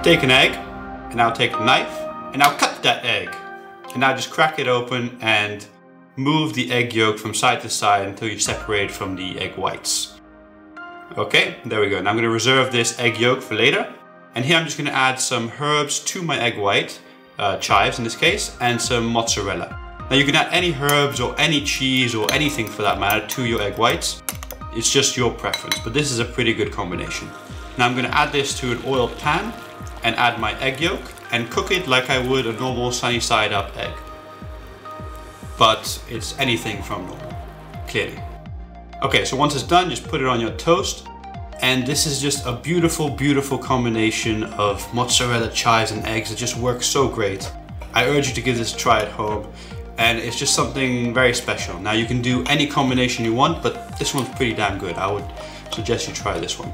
Take an egg, and now take a knife, and now cut that egg. And now just crack it open and move the egg yolk from side to side until you separate from the egg whites. Okay, there we go. Now I'm going to reserve this egg yolk for later. And here I'm just going to add some herbs to my egg white, chives in this case, and some mozzarella. Now you can add any herbs or any cheese or anything for that matter to your egg whites. It's just your preference, but this is a pretty good combination. Now I'm going to add this to an oiled pan and add my egg yolk and cook it like I would a normal sunny side up egg. But it's anything from normal, clearly. Okay, so once it's done, just put it on your toast. And this is just a beautiful, beautiful combination of mozzarella, chives and eggs. It just works so great. I urge you to give this a try at home. And it's just something very special. Now you can do any combination you want, but this one's pretty damn good. I would suggest you try this one.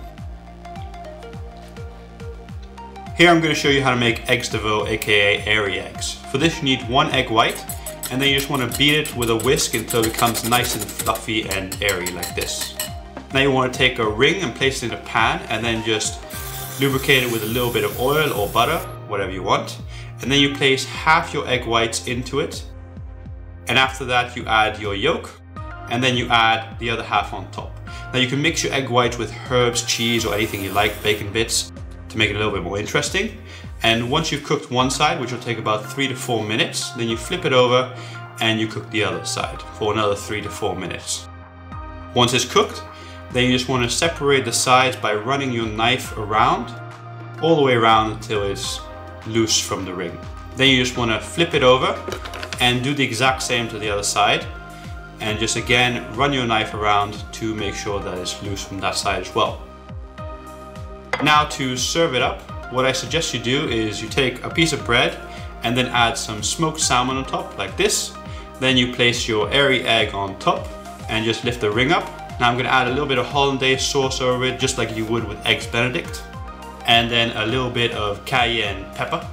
Here I'm going to show you how to make eggs Devaux, aka airy eggs. For this you need one egg white, and then you just want to beat it with a whisk until it becomes nice and fluffy and airy like this. Now you want to take a ring and place it in a pan and then just lubricate it with a little bit of oil or butter, whatever you want. And then you place half your egg whites into it. And after that you add your yolk and then you add the other half on top. Now you can mix your egg whites with herbs, cheese or anything you like, bacon bits, to make it a little bit more interesting. And once you've cooked one side, which will take about 3 to 4 minutes, then you flip it over and you cook the other side for another 3 to 4 minutes. Once it's cooked, then you just want to separate the sides by running your knife around, all the way around until it's loose from the ring. Then you just want to flip it over and do the exact same to the other side. And just again, run your knife around to make sure that it's loose from that side as well. Now to serve it up, what I suggest you do is you take a piece of bread and then add some smoked salmon on top like this. Then you place your airy egg on top and just lift the ring up. Now I'm going to add a little bit of hollandaise sauce over it, just like you would with eggs benedict. And then a little bit of cayenne pepper.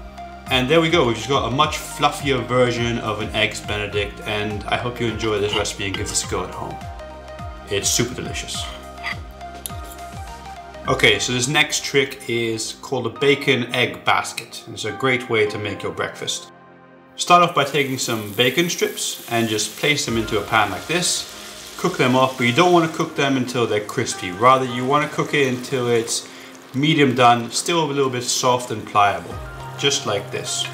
And there we go, we've just got a much fluffier version of an eggs benedict, and I hope you enjoy this recipe and give this a go at home. It's super delicious. Okay, so this next trick is called a bacon egg basket. It's a great way to make your breakfast. Start off by taking some bacon strips and just place them into a pan like this. Cook them off, but you don't want to cook them until they're crispy. Rather, you want to cook it until it's medium done, still a little bit soft and pliable. Just like this.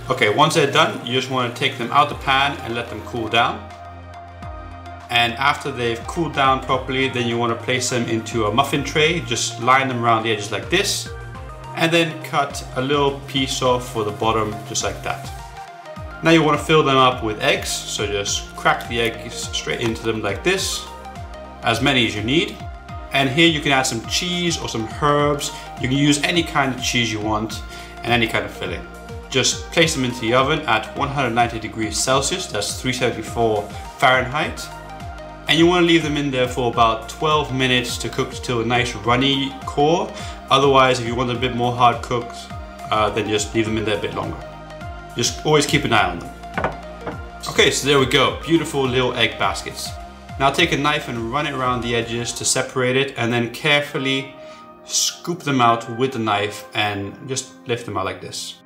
Okay, once they're done, you just want to take them out the pan and let them cool down. And after they've cooled down properly, then you want to place them into a muffin tray. Just line them around the edges like this. And then cut a little piece off for the bottom, just like that. Now you want to fill them up with eggs, so just crack the eggs straight into them like this, as many as you need. And here you can add some cheese or some herbs. You can use any kind of cheese you want and any kind of filling. Just place them into the oven at 190 degrees Celsius, that's 374 Fahrenheit. And you want to leave them in there for about 12 minutes to cook till a nice runny core. Otherwise, if you want a bit more hard cooked, then just leave them in there a bit longer. Just always keep an eye on them. Okay, so there we go, beautiful little egg baskets. Now take a knife and run it around the edges to separate it, and then carefully scoop them out with the knife and just lift them out like this.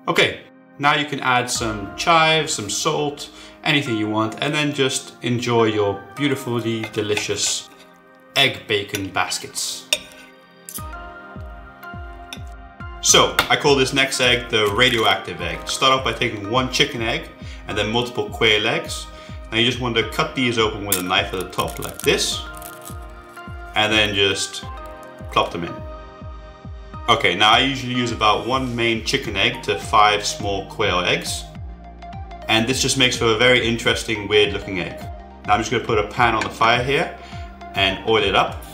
Okay, now you can add some chives, some salt, anything you want, and then just enjoy your beautifully delicious egg bacon baskets. So, I call this next egg the radioactive egg. Start off by taking one chicken egg and then multiple quail eggs. Now you just want to cut these open with a knife at the top like this. And then just plop them in. Okay, now I usually use about 1 main chicken egg to 5 small quail eggs. And this just makes for a very interesting, weird looking egg. Now I'm just going to put a pan on the fire here and oil it up.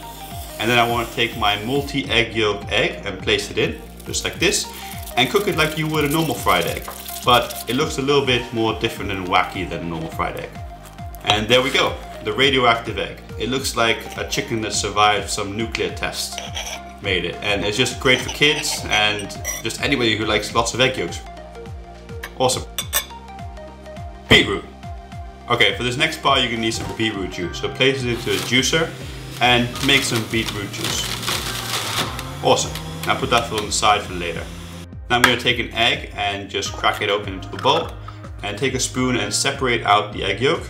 And then I want to take my multi-egg yolk egg and place it in, just like this, and cook it like you would a normal fried egg. But it looks a little bit more different and wacky than a normal fried egg. And there we go, the radioactive egg. It looks like a chicken that survived some nuclear test made it. And it's just great for kids and just anybody who likes lots of egg yolks. Awesome. Beetroot. Okay, for this next part you're gonna need some beetroot juice. So place it into a juicer and make some beetroot juice. Awesome. I'll put that on the side for later. Now I'm going to take an egg and just crack it open into a bowl and take a spoon and separate out the egg yolk.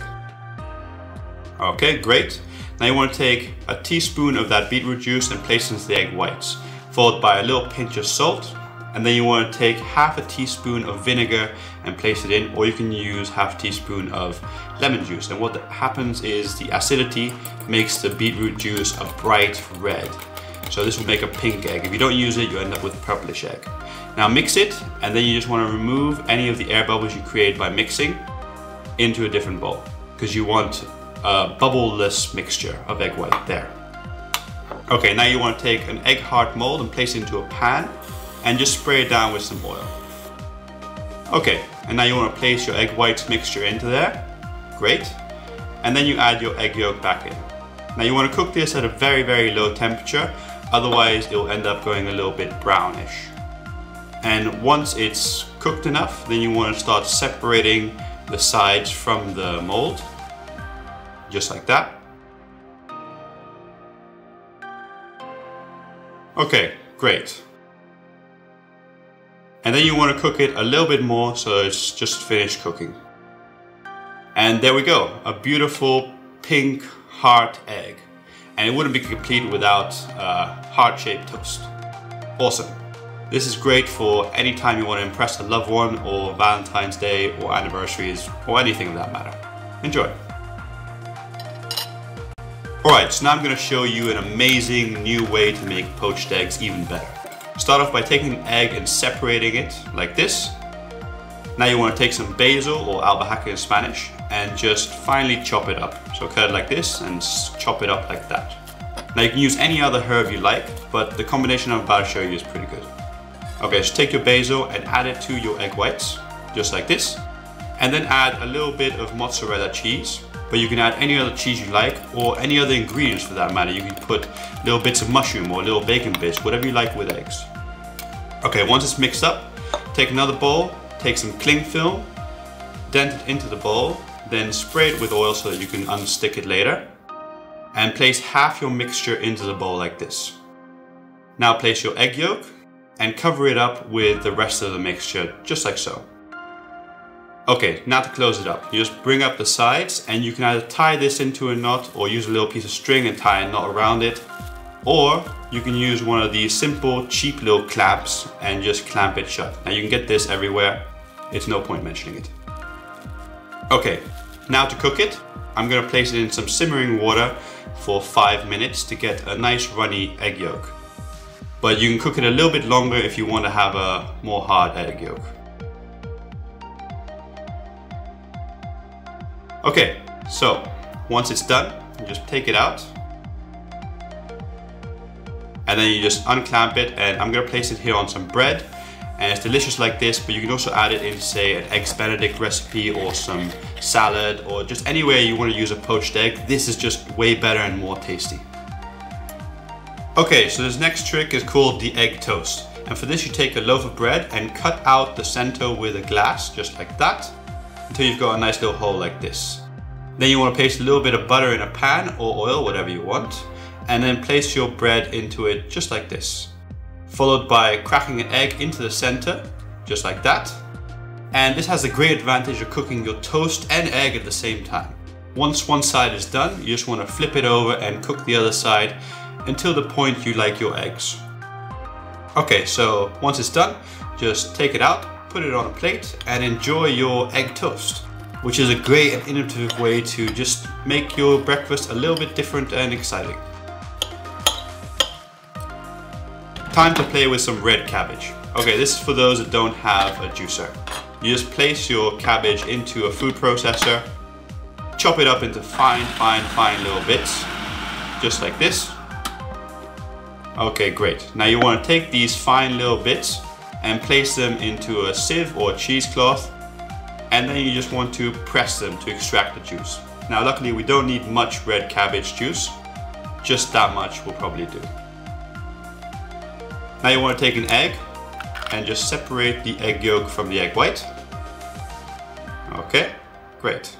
Okay, great. Now you want to take a teaspoon of that beetroot juice and place it into the egg whites, followed by a little pinch of salt. And then you want to take half a teaspoon of vinegar and place it in, or you can use half a teaspoon of lemon juice. And what happens is the acidity makes the beetroot juice a bright red. So this will make a pink egg. If you don't use it, you end up with a purplish egg. Now mix it, and then you just want to remove any of the air bubbles you create by mixing into a different bowl, because you want a bubble-less mixture of egg white there. Okay, now you want to take an egg heart mold and place it into a pan and just spray it down with some oil. Okay, and now you want to place your egg whites mixture into there. Great. And then you add your egg yolk back in. Now you want to cook this at a very, very low temperature, otherwise it will end up going a little bit brownish. And once it's cooked enough, then you want to start separating the sides from the mold, just like that. Okay, great. And then you want to cook it a little bit more so it's just finished cooking. And there we go, a beautiful pink heart egg. And it wouldn't be complete without heart-shaped toast. Awesome. This is great for any time you want to impress a loved one, or Valentine's Day, or anniversaries, or anything of that matter. Enjoy. Alright, so now I'm going to show you an amazing new way to make poached eggs even better. Start off by taking an egg and separating it like this. Now you want to take some basil, or albahaca in Spanish, and just finely chop it up. So cut it like this and chop it up like that. Now you can use any other herb you like, but the combination I'm about to show you is pretty good. Okay, so take your basil and add it to your egg whites, just like this. And then add a little bit of mozzarella cheese, but you can add any other cheese you like, or any other ingredients for that matter. You can put little bits of mushroom or little bacon bits, whatever you like with eggs. Okay, once it's mixed up, take another bowl, take some cling film, dent it into the bowl, then spray it with oil so that you can unstick it later, and place half your mixture into the bowl like this. Now place your egg yolk and cover it up with the rest of the mixture, just like so. Okay, now to close it up, you just bring up the sides, and you can either tie this into a knot or use a little piece of string and tie a knot around it, or you can use one of these simple cheap little clamps and just clamp it shut. Now you can get this everywhere, it's no point mentioning it. Okay, now to cook it, I'm going to place it in some simmering water for 5 minutes to get a nice runny egg yolk. But you can cook it a little bit longer if you want to have a more hard egg yolk. Okay, so once it's done, you just take it out. And then you just unclamp it, and I'm going to place it here on some bread. And it's delicious like this, but you can also add it in, say, an Eggs Benedict recipe or some salad, or just anywhere you want to use a poached egg. This is just way better and more tasty. Okay, so this next trick is called the egg toast. And for this you take a loaf of bread and cut out the center with a glass, just like that, until you've got a nice little hole like this. Then you want to place a little bit of butter in a pan, or oil, whatever you want, and then place your bread into it just like this. Followed by cracking an egg into the center, just like that. And this has the great advantage of cooking your toast and egg at the same time. Once one side is done, you just want to flip it over and cook the other side until the point you like your eggs. Okay, so once it's done, just take it out, put it on a plate, and enjoy your egg toast, which is a great and innovative way to just make your breakfast a little bit different and exciting. Time to play with some red cabbage. Okay, this is for those that don't have a juicer. You just place your cabbage into a food processor, chop it up into fine little bits, just like this. Okay, great. Now you want to take these fine little bits and place them into a sieve or cheesecloth, and then you just want to press them to extract the juice. Now luckily we don't need much red cabbage juice, just that much will probably do. Now you want to take an egg and just separate the egg yolk from the egg white. Okay, great.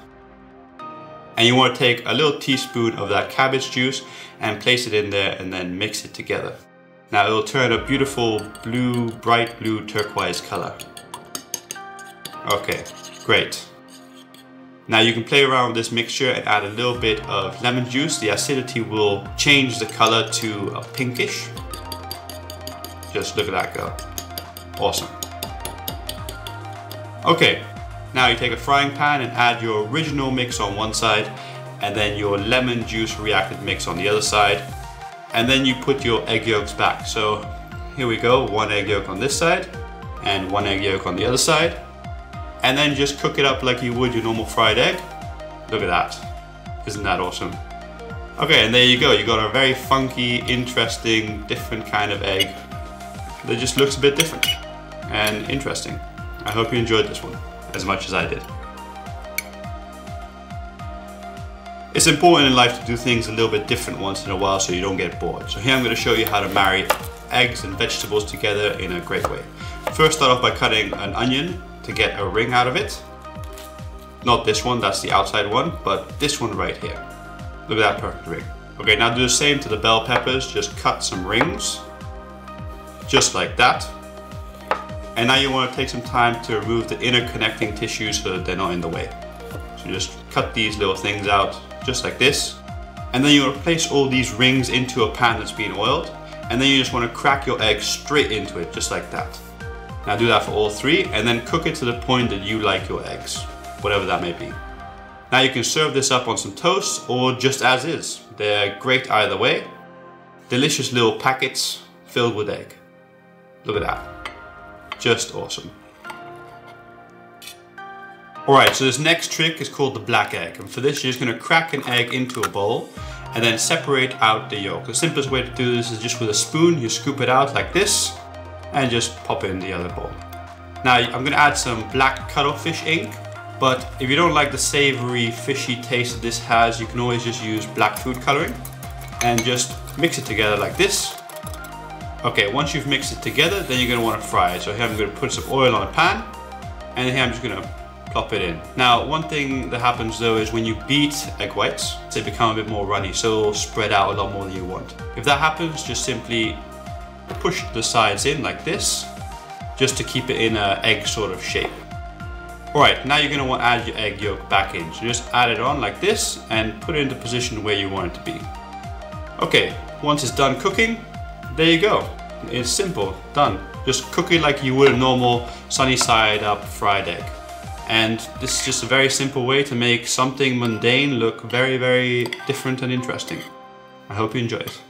And you want to take a little teaspoon of that cabbage juice and place it in there and then mix it together. Now it'll turn a beautiful blue, bright blue turquoise color. Okay, great. Now you can play around with this mixture and add a little bit of lemon juice. The acidity will change the color to a pinkish. Just look at that go. Awesome. Okay, now you take a frying pan and add your original mix on one side and then your lemon juice reacted mix on the other side. And then you put your egg yolks back. So here we go, 1 egg yolk on this side and 1 egg yolk on the other side. And then just cook it up like you would your normal fried egg. Look at that. Isn't that awesome? Okay, and there you go. You got a very funky, interesting, different kind of egg that just looks a bit different and interesting. I hope you enjoyed this one as much as I did. It's important in life to do things a little bit different once in a while so you don't get bored. So here I'm going to show you how to marry eggs and vegetables together in a great way. First, start off by cutting an onion to get a ring out of it. Not this one, that's the outside one, but this one right here. Look at that perfect ring. Okay, now do the same to the bell peppers. Just cut some rings, just like that. And now you want to take some time to remove the inner connecting tissues so that they're not in the way. So just cut these little things out, just like this. And then you want to place all these rings into a pan that's been oiled. And then you just want to crack your egg straight into it, just like that. Now do that for all 3 and then cook it to the point that you like your eggs, whatever that may be. Now you can serve this up on some toast or just as is. They're great either way. Delicious little packets filled with egg. Look at that. Just awesome. Alright, so this next trick is called the black egg. And for this you're just going to crack an egg into a bowl and then separate out the yolk. The simplest way to do this is just with a spoon. You scoop it out like this and just pop it in the other bowl. Now I'm going to add some black cuttlefish ink, but if you don't like the savory fishy taste that this has, you can always just use black food coloring and just mix it together like this. Okay, once you've mixed it together, then you're going to want to fry it. So here I'm going to put some oil on a pan and here I'm just going to plop it in. Now one thing that happens though is when you beat egg whites, they become a bit more runny, so it'll spread out a lot more than you want. If that happens, just simply push the sides in like this, just to keep it in an egg sort of shape. Alright, now you're going to want to add your egg yolk back in. So just add it on like this and put it into position where you want it to be. Okay, once it's done cooking, there you go. It's simple, done. Just cook it like you would a normal sunny side up fried egg. And this is just a very simple way to make something mundane look very, very different and interesting. I hope you enjoy it.